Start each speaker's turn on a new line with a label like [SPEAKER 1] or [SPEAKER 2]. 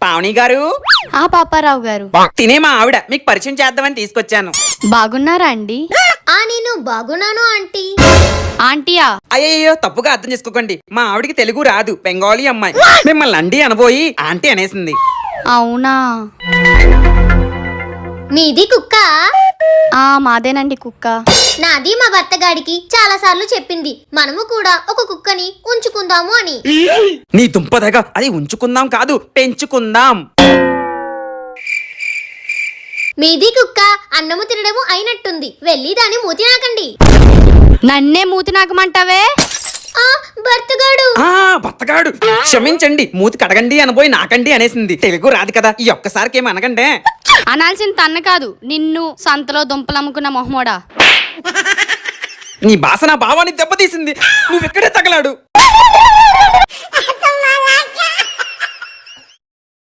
[SPEAKER 1] పావని గారు.
[SPEAKER 2] ఆ పాపారావు గారు.
[SPEAKER 1] తినే మా ఆవిడ, మీకు పరిచయం చేద్దామని తీసుకొచ్చాను.
[SPEAKER 2] బాగున్నారా అండి?
[SPEAKER 3] నేను బాగున్నాను ఆంటీ.
[SPEAKER 2] ఆంటీయా?
[SPEAKER 1] అయ్యయ్యో, తప్పుగా అర్థం చేసుకోకండి. మా ఆవిడికి తెలుగు రాదు, బెంగాలీ అమ్మాయి. మిమ్మల్ని అండి అనబోయి ఆంటీ అనేసింది.
[SPEAKER 2] అవునా?
[SPEAKER 3] మీది కుక్క?
[SPEAKER 2] మాదేనండి కుక్క.
[SPEAKER 3] నాది మా భర్తగాడికి చాలా సార్లు చెప్పింది మనము కూడా ఒక కుక్కని ఉంచుకుందాము అని.
[SPEAKER 1] నీ దుంపదగా, అది ఉంచుకుందాం కాదు, పెంచుకుందాం.
[SPEAKER 3] మీది కుక్క అన్నము తినడము అయినట్టుంది, వెళ్ళి దాని మూతి నాకండి.
[SPEAKER 2] నన్నే మూతి నాకమంటావే?
[SPEAKER 3] భర్తగాడు.
[SPEAKER 1] భర్తగాడు, క్షమించండి, మూతి కడగండి అనబోయి నాకండి అనేసింది. తెలుగు రాదు కదా, ఈ ఒక్కసారికి ఏమి అనకండే.
[SPEAKER 2] అనాల్సిన తన్న కాదు, నిన్ను సంతలో దుంపలమ్ముకున్న మొహమోడా.
[SPEAKER 1] నీ భాష నా భావాన్ని దెబ్బతీసింది. నువ్వెక్కడే తగలాడు.